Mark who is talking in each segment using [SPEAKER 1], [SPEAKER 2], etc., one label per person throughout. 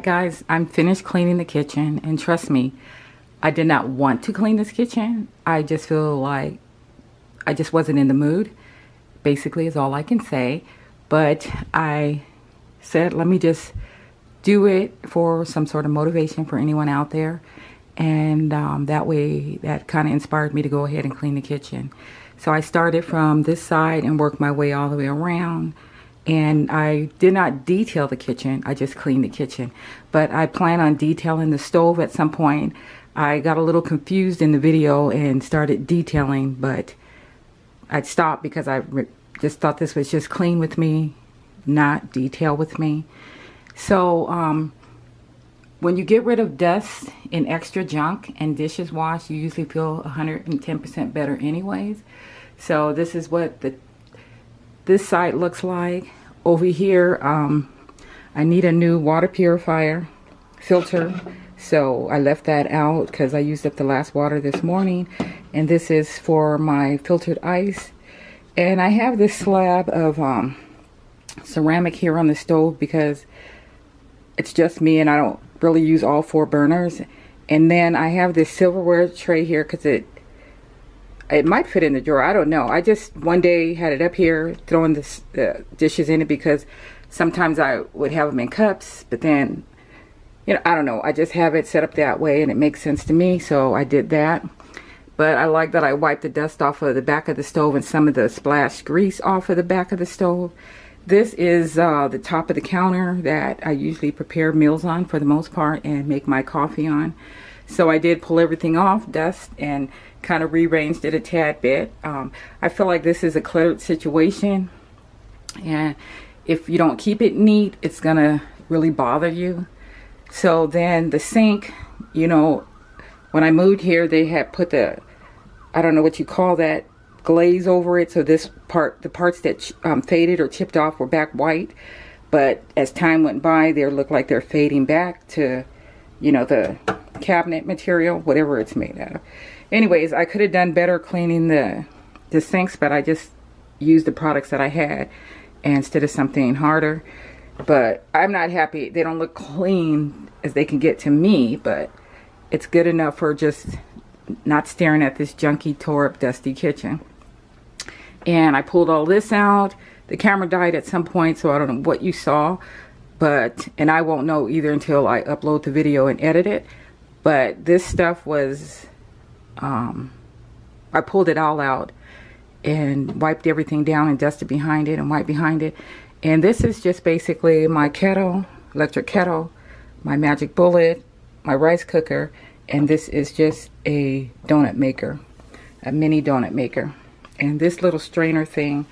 [SPEAKER 1] guys, I'm finished cleaning the kitchen, and trust me, I did not want to clean this kitchen. I just feel like I just wasn't in the mood, basically is all I can say. But I said, let me just do it for some sort of motivation for anyone out there. And that way, that kind of inspired me to go ahead and clean the kitchen. So I started from this side and worked my way all the way around. And I did not detail the kitchen, I just cleaned the kitchen. But I plan on detailing the stove at some point. I got a little confused in the video and started detailing, but I stopped because I just thought this was just clean with me, not detail with me. So when you get rid of dust and extra junk and dishes washed, you usually feel 110% better anyways. So this is what this side looks like. Over here, I need a new water purifier filter. So I left that out because I used up the last water this morning. And this is for my filtered ice. And I have this slab of ceramic here on the stove because it's just me and I don't really use all 4 burners. And then I have this silverware tray here because it might fit in the drawer. I don't know. I just one day had it up here throwing the dishes in it because sometimes I would have them in cups, but then, you know, I don't know. I just have it set up that way and it makes sense to me, so I did that. But I like that I wiped the dust off of the back of the stove and some of the splashed grease off of the back of the stove. This is the top of the counter that I usually prepare meals on for the most part and make my coffee on. So I did pull everything off, dust, and kind of rearranged it a tad bit. I feel like this is a cluttered situation, and if you don't keep it neat, it's gonna really bother you. So then the sink, you know, when I moved here, they had put the, I don't know what you call that, glaze over it. So this part, the parts that faded or chipped off were back white. But as time went by, they look like they're fading back to, you know, the cabinet material, whatever it's made out of. Anyways, I could have done better cleaning the sinks, but I just used the products that I had instead of something harder. But I'm not happy. They don't look clean as they can get to me, but it's good enough for just not staring at this junky, tore up, dusty kitchen. And I pulled all this out. The camera died at some point, so I don't know what you saw, and I won't know either until I upload the video and edit it. But this stuff was, I pulled it all out and wiped everything down and dusted behind it and wiped behind it. And this is just basically my kettle, electric kettle, my magic bullet, my rice cooker, and this is just a donut maker, a mini donut maker. And this little strainer thing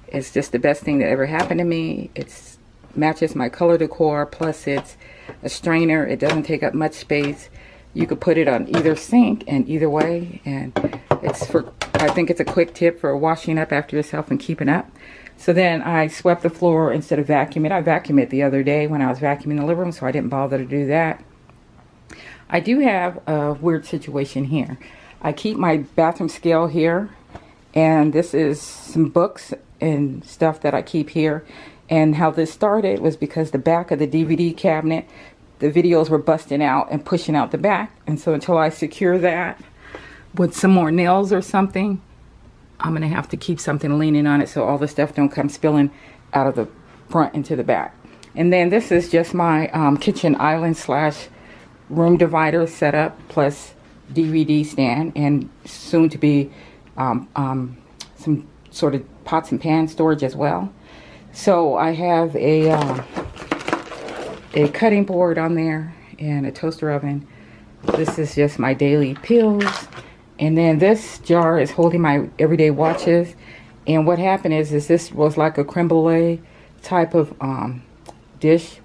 [SPEAKER 1] is just the best thing that ever happened to me. It matches my color decor, plus it's a strainer. It doesn't take up much space. You could put it on either sink and either way, and it's for, I think it's a quick tip for washing up after yourself and keeping up. So then I swept the floor instead of vacuuming. I vacuumed it the other day when I was vacuuming the living room, so I didn't bother to do that. I do have a weird situation here. I keep my bathroom scale here, and this is some books and stuff that I keep here. And how this started was because the back of the DVD cabinet, the videos were busting out and pushing out the back. And so until I secure that with some more nails or something, I'm going to have to keep something leaning on it so all the stuff don't come spilling out of the front into the back. And then this is just my kitchen island slash room divider setup plus DVD stand, and soon to be some sort of pots and pan storage as well. So I have a cutting board on there and a toaster oven. This is just my daily pills. And then this jar is holding my everyday watches. And what happened is this was like a creme brulee type of dish,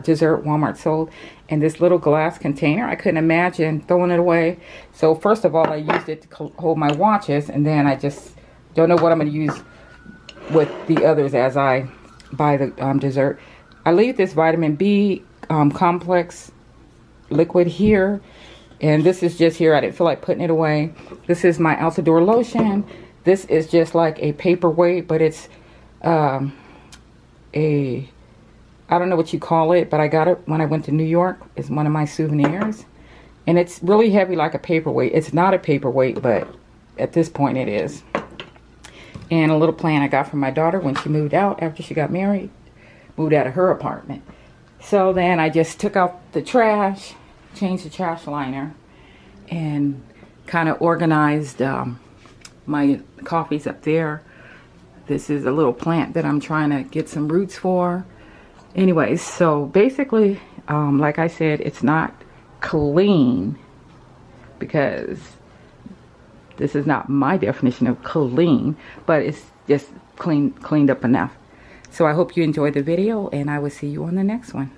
[SPEAKER 1] dessert Walmart sold. And this little glass container, I couldn't imagine throwing it away. So first of all, I used it to hold my watches. And then I just don't know what I'm going to use with the others as I buy the dessert. I leave this vitamin B complex liquid here, and this is just here. I didn't feel like putting it away. This is my Altador lotion. This is just like a paperweight, but it's a I don't know what you call it, but I got it when I went to New York. It's one of my souvenirs. And it's really heavy like a paperweight. It's not a paperweight, but at this point it is. And a little plant I got from my daughter when she moved out after she got married. Moved out of her apartment. So then I just took out the trash, changed the trash liner, and kind of organized my coffees up there. This is a little plant that I'm trying to get some roots for. Anyways, so basically, like I said, it's not clean because this is not my definition of clean, but it's just cleaned up enough. So I hope you enjoyed the video, and I will see you on the next one.